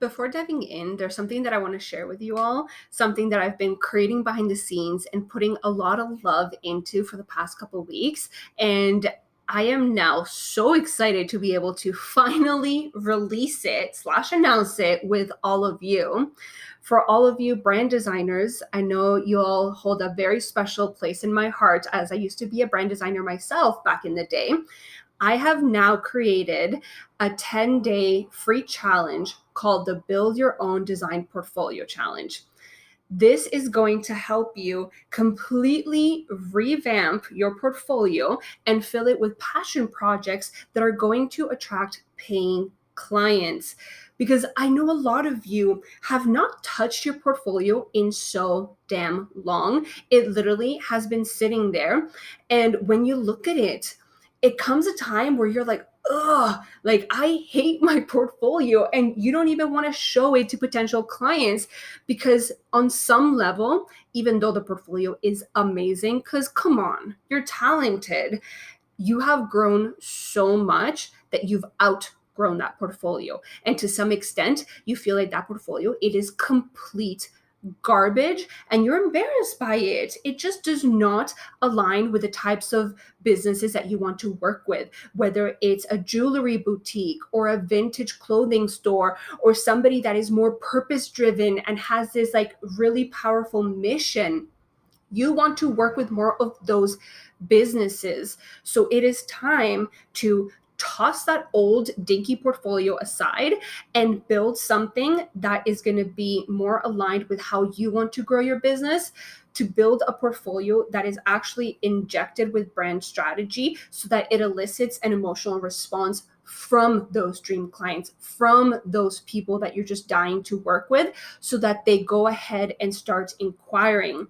Before diving in, there's something that I want to share with you all, something that I've been creating behind the scenes and putting a lot of love into for the past couple of weeks. And I am now so excited to be able to finally release it slash announce it with all of you. For all of you brand designers, I know you all hold a very special place in my heart as I used to be a brand designer myself back in the day. I have now created a 10-day free challenge called the Build Your Own Design Portfolio Challenge. This is going to help you completely revamp your portfolio and fill it with passion projects that are going to attract paying clients. Because I know a lot of you have not touched your portfolio in so damn long. It literally has been sitting there. And when you look at it, it comes a time where you're like, ugh, like I hate my portfolio, and you don't even want to show it to potential clients because on some level, even though the portfolio is amazing, because come on, you're talented, you have grown so much that you've outgrown that portfolio. And to some extent, you feel like that portfolio, it is complete garbage and you're embarrassed by it. It just does not align with the types of businesses that you want to work with, whether it's a jewelry boutique or a vintage clothing store or somebody that is more purpose driven and has this like really powerful mission. You want to work with more of those businesses. So it is time to toss that old dinky portfolio aside and build something that is going to be more aligned with how you want to grow your business, to build a portfolio that is actually injected with brand strategy so that it elicits an emotional response from those dream clients, from those people that you're just dying to work with, so that they go ahead and start inquiring.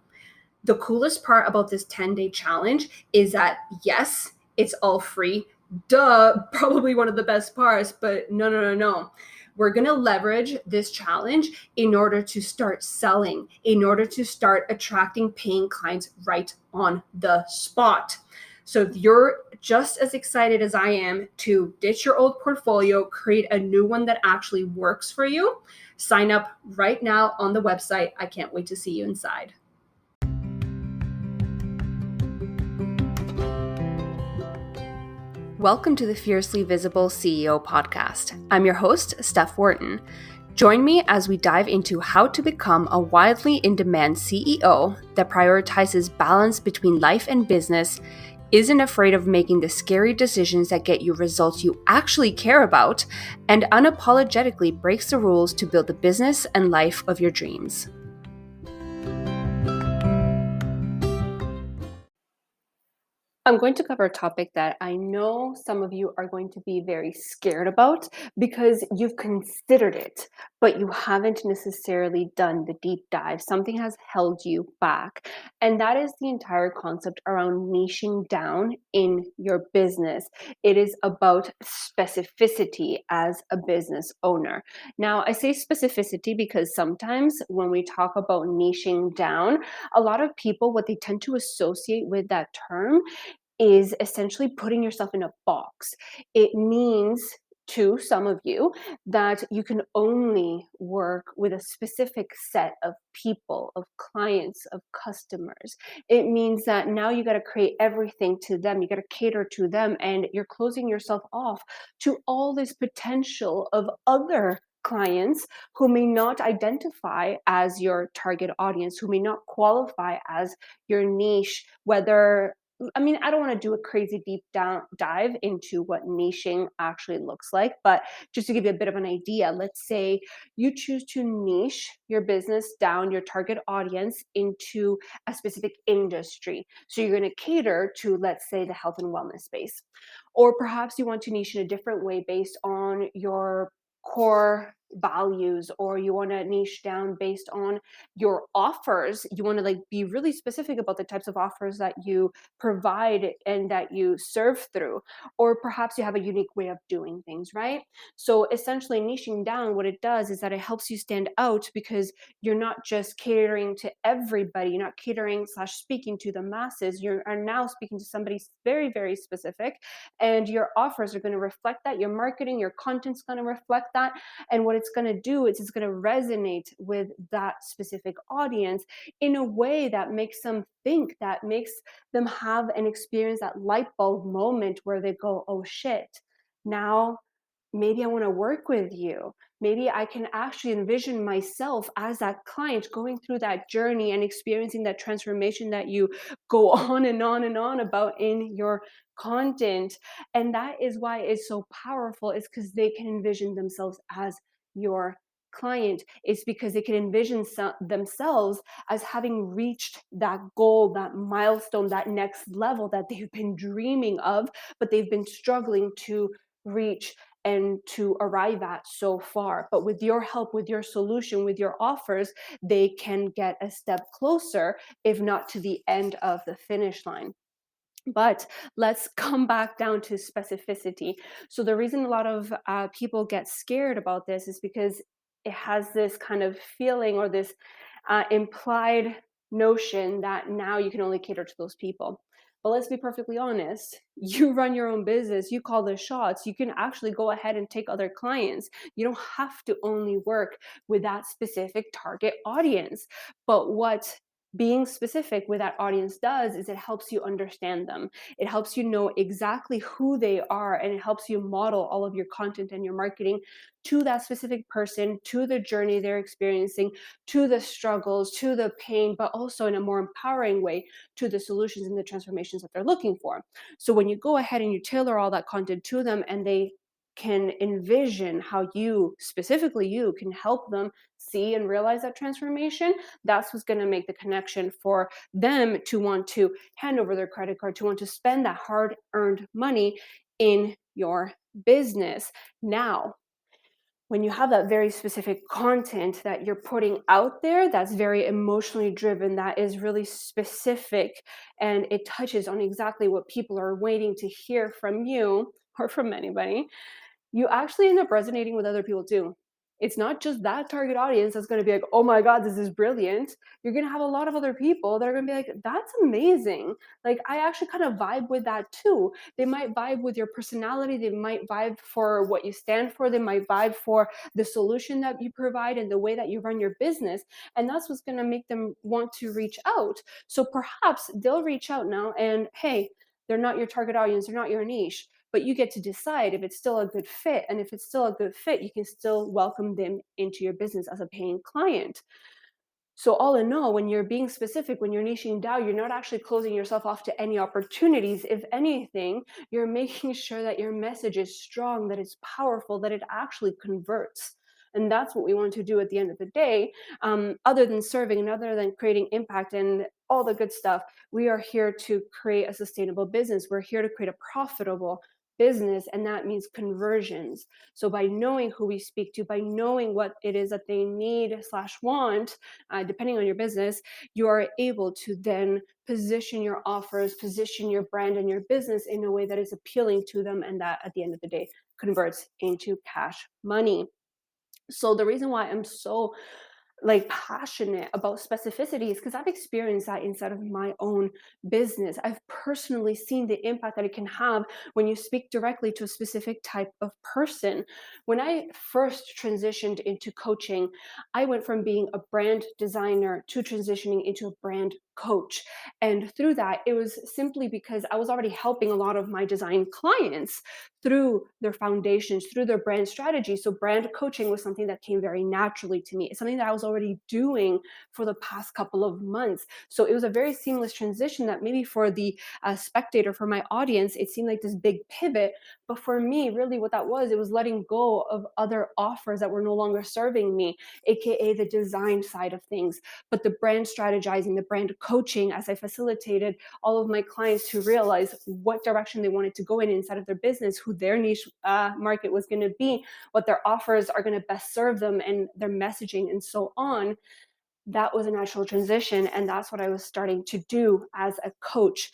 The coolest part about this 10-day challenge is that, yes, it's all free. Duh, probably one of the best parts, but no. We're going to leverage this challenge in order to start selling, in order to start attracting paying clients right on the spot. So if you're just as excited as I am to ditch your old portfolio, create a new one that actually works for you, sign up right now on the website. I can't wait to see you inside. Welcome to the Fiercely Visible CEO podcast. I'm your host, Steph Wharton. Join me as we dive into how to become a wildly in-demand CEO that prioritizes balance between life and business, isn't afraid of making the scary decisions that get you results you actually care about, and unapologetically breaks the rules to build the business and life of your dreams. I'm going to cover a topic that I know some of you are going to be very scared about because you've considered it, but you haven't necessarily done the deep dive. Something has held you back. And that is the entire concept around niching down in your business. It is about specificity as a business owner. Now, I say specificity because sometimes when we talk about niching down, a lot of people, what they tend to associate with that term is essentially putting yourself in a box. It means to some of you that you can only work with a specific set of people, of clients, of customers. It means that now you got to create everything to them. You got to cater to them, and you're closing yourself off to all this potential of other clients who may not identify as your target audience, who may not qualify as your niche, whether I don't want to do a crazy deep dive into what niching actually looks like, but just to give you a bit of an idea, let's say you choose to niche your business down, your target audience, into a specific industry. So you're going to cater to, let's say, the health and wellness space. Or perhaps you want to niche in a different way based on your core values, or you want to niche down based on your offers. You want to be really specific about the types of offers that you provide and that you serve through, or perhaps you have a unique way of doing things, right? So essentially niching down, what it does is that it helps you stand out because you're not just catering to everybody. You're not catering / speaking to the masses. You are now speaking to somebody very, very specific, and your offers are going to reflect that. Your marketing, your content's going to reflect that. And what it's it's going to do is it's going to resonate with that specific audience in a way that makes them think, that makes them have and experience that light bulb moment where they go, oh shit, now maybe I want to work with you. Maybe I can actually envision myself as that client going through that journey and experiencing that transformation that you go on and on and on about in your content. And that is why it's so powerful, is because they can envision themselves as your client. It's because they can envision themselves as having reached that goal, that milestone, that next level that they've been dreaming of, but they've been struggling to reach and to arrive at so far. But with your help, with your solution, with your offers, they can get a step closer, if not to the end of the finish line. But let's come back down to specificity. So the reason a lot of people get scared about this is because it has this kind of feeling, or this implied notion that now you can only cater to those people. But let's be perfectly honest. You run your own business, you call the shots, you can actually go ahead and take other clients. You don't have to only work with that specific target audience. But what being specific with that audience does is it helps you understand them. It helps you know exactly who they are, and it helps you model all of your content and your marketing to that specific person, to the journey they're experiencing, to the struggles, to the pain, but also in a more empowering way to the solutions and the transformations that they're looking for. So when you go ahead and you tailor all that content to them, and they can envision how you, specifically you, can help them see and realize that transformation, that's what's going to make the connection for them to want to hand over their credit card, to want to spend that hard earned money in your business. Now, when you have that very specific content that you're putting out there, that's very emotionally driven, that is really specific, and it touches on exactly what people are waiting to hear from you or from anybody, you actually end up resonating with other people too. It's not just that target audience that's going to be like, oh my God, this is brilliant. You're going to have a lot of other people that are going to be like, that's amazing. Like, I actually kind of vibe with that too. They might vibe with your personality. They might vibe for what you stand for. They might vibe for the solution that you provide and the way that you run your business. And that's what's going to make them want to reach out. So perhaps they'll reach out now, and hey, they're not your target audience, they're not your niche, but you get to decide if it's still a good fit. And if it's still a good fit, you can still welcome them into your business as a paying client. So all in all, when you're being specific, when you're niching down, you're not actually closing yourself off to any opportunities. If anything, you're making sure that your message is strong, that it's powerful, that it actually converts. And that's what we want to do at the end of the day. Other than serving and other than creating impact and all the good stuff, we are here to create a sustainable business. We're here to create a profitable business, and that means conversions. So by knowing who we speak to, by knowing what it is that they need slash want, depending on your business, you are able to then position your offers, position your brand and your business in a way that is appealing to them, and that at the end of the day converts into cash money. So the reason why I'm so passionate about specificity is because I've experienced that inside of my own business. I've personally seen the impact that it can have when you speak directly to a specific type of person. When I first transitioned into coaching, I went from being a brand designer to transitioning into a brand coach. And through that, it was simply because I was already helping a lot of my design clients through their foundations, through their brand strategy. So brand coaching was something that came very naturally to me. It's something that I was already doing for the past couple of months. So it was a very seamless transition that maybe for the spectator, for my audience, it seemed like this big pivot. But for me, really what that was, it was letting go of other offers that were no longer serving me, AKA the design side of things. But the brand strategizing, the brand coaching, as I facilitated all of my clients to realize what direction they wanted to go in inside of their business, who their niche market was going to be, what their offers are going to best serve them, and their messaging and so on. That was a natural transition, and that's what I was starting to do as a coach.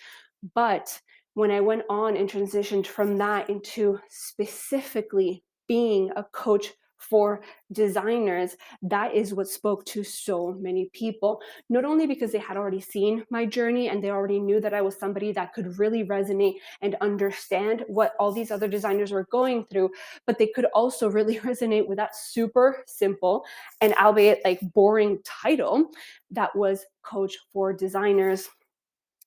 But when I went on and transitioned from that into specifically being a coach for designers, that is what spoke to so many people. Not only because they had already seen my journey and they already knew that I was somebody that could really resonate and understand what all these other designers were going through, but they could also really resonate with that super simple and albeit like boring title that was Coach for Designers.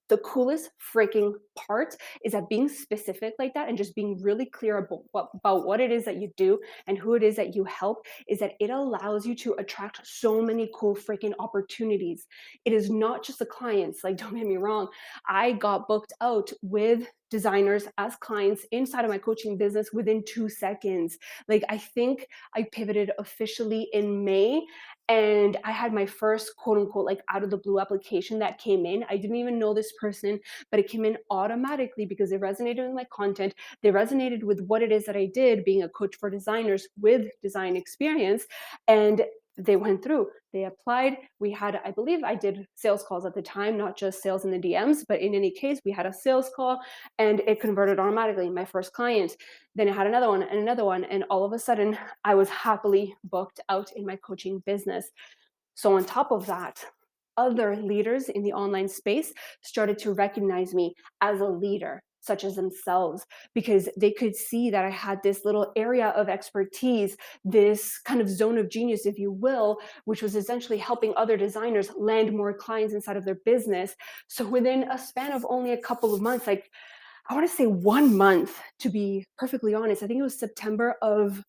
The coolest freaking part is that being specific like that and just being really clear about what it is that you do and who it is that you help is that it allows you to attract so many cool freaking opportunities. It is not just the clients, like, don't get me wrong. I got booked out with designers as clients inside of my coaching business within 2 seconds. Like, I think I pivoted officially in May, and I had my first quote unquote like out of the blue application that came in. I didn't even know this person, but it came in automatically because they resonated with my content. They resonated with what it is that I did, being a coach for designers with design experience. And they went through, they applied. We had, I believe I did sales calls at the time, not just sales in the DMs, but in any case, we had a sales call and it converted automatically. My first client, then I had another one and another one. And all of a sudden, I was happily booked out in my coaching business. So, on top of that, other leaders in the online space started to recognize me as a leader, such as themselves, because they could see that I had this little area of expertise, this kind of zone of genius, if you will, which was essentially helping other designers land more clients inside of their business. So, within a span of only a couple of months, like I want to say 1 month, to be perfectly honest, I think it was September of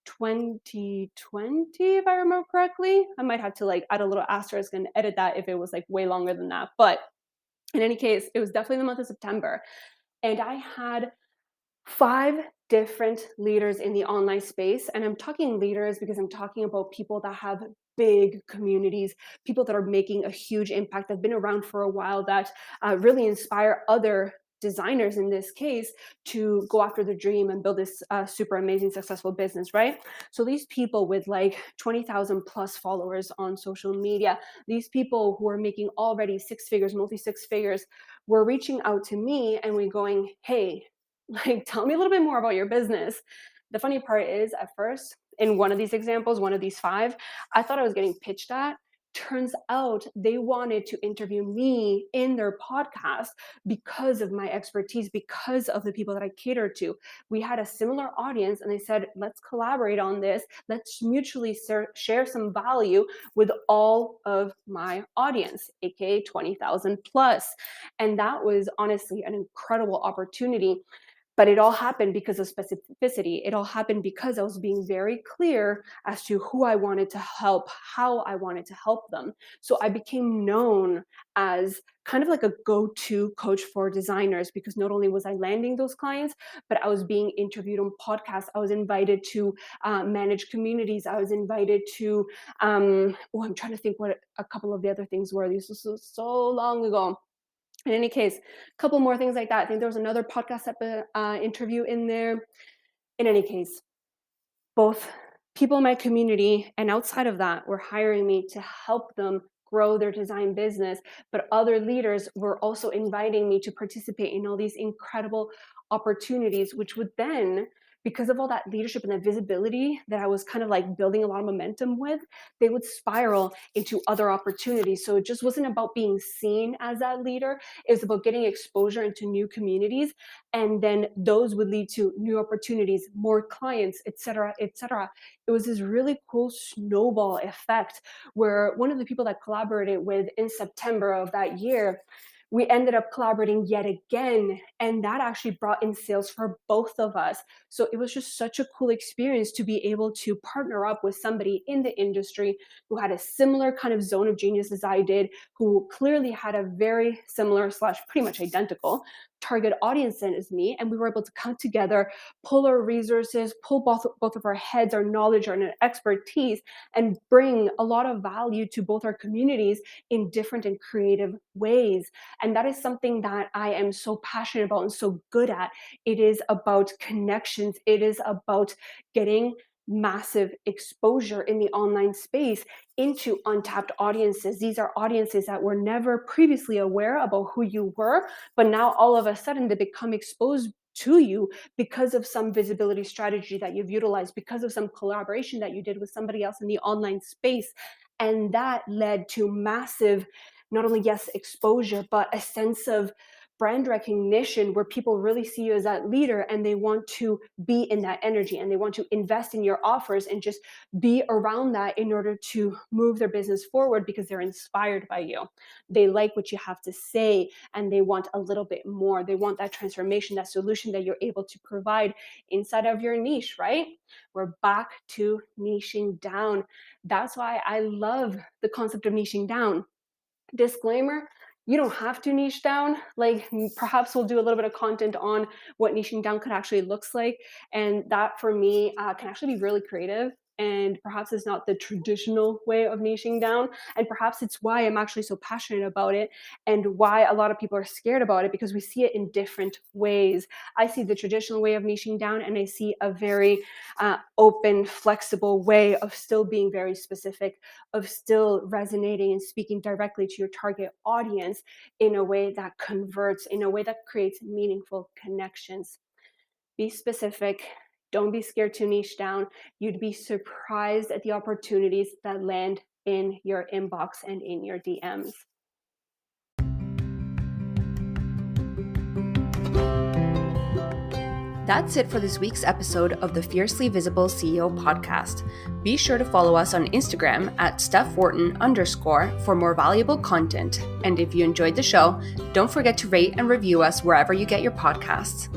2020, if I remember correctly. I might have to like add a little asterisk and edit that if it was like way longer than that. But in any case, it was definitely the month of September. And I had 5 different leaders in the online space. And I'm talking leaders because I'm talking about people that have big communities, people that are making a huge impact, that have been around for a while, that really inspire other designers in this case to go after their dream and build this super amazing successful business, right? So these people with like 20,000 plus followers on social media, these people who are making already 6 figures, multi 6 figures, were reaching out to me and we going, hey, like, tell me a little bit more about your business. The funny part is, at first, in one of these examples, one of these 5, I thought I was getting pitched at. Turns out they wanted to interview me in their podcast because of my expertise, because of the people that I cater to. We had a similar audience and they said, let's collaborate on this. Let's mutually share some value with all of my audience, aka 20,000 plus. And that was honestly an incredible opportunity, but it all happened because of specificity. It all happened because I was being very clear as to who I wanted to help, how I wanted to help them. So I became known as kind of like a go-to coach for designers because not only was I landing those clients, but I was being interviewed on podcasts. I was invited to manage communities. I was invited to, I'm trying to think what a couple of the other things were. This was so long ago. In any case, a couple more things like that. I think there was another podcast interview in there. In any case, both people in my community and outside of that were hiring me to help them grow their design business, but other leaders were also inviting me to participate in all these incredible opportunities, which would then, because of all that leadership and that visibility that I was kind of like building a lot of momentum with, they would spiral into other opportunities. So it just wasn't about being seen as that leader. It was about getting exposure into new communities. And then those would lead to new opportunities, more clients, et cetera, et cetera. It was this really cool snowball effect where one of the people that collaborated with in September of that year, we ended up collaborating yet again. And that actually brought in sales for both of us. So it was just such a cool experience to be able to partner up with somebody in the industry who had a similar kind of zone of genius as I did, who clearly had a very similar slash pretty much identical target audience as me. And we were able to come together, pull our resources, pull both of our heads, our knowledge, our expertise, and bring a lot of value to both our communities in different and creative ways. And that is something that I am so passionate about and so good at. It is about connections. It is about getting massive exposure in the online space into untapped audiences. These are audiences that were never previously aware about who you were, but now all of a sudden they become exposed to you because of some visibility strategy that you've utilized, because of some collaboration that you did with somebody else in the online space. And that led to massive, not only, yes, exposure, but a sense of brand recognition where people really see you as that leader and they want to be in that energy and they want to invest in your offers and just be around that in order to move their business forward because they're inspired by you. They like what you have to say and they want a little bit more. They want that transformation, that solution that you're able to provide inside of your niche, right? We're back to niching down. That's why I love the concept of niching down. Disclaimer, you don't have to niche down. Like, perhaps we'll do a little bit of content on what niching down could actually looks like. And that for me can actually be really creative. And perhaps it's not the traditional way of niching down. And perhaps it's why I'm actually so passionate about it and why a lot of people are scared about it, because we see it in different ways. I see the traditional way of niching down and I see a very open, flexible way of still being very specific, of still resonating and speaking directly to your target audience in a way that converts, in a way that creates meaningful connections. Be specific. Don't be scared to niche down. You'd be surprised at the opportunities that land in your inbox and in your DMs. That's it for this week's episode of the Fiercely Visible CEO podcast. Be sure to follow us on Instagram at @StephWharton_ for more valuable content. And if you enjoyed the show, don't forget to rate and review us wherever you get your podcasts.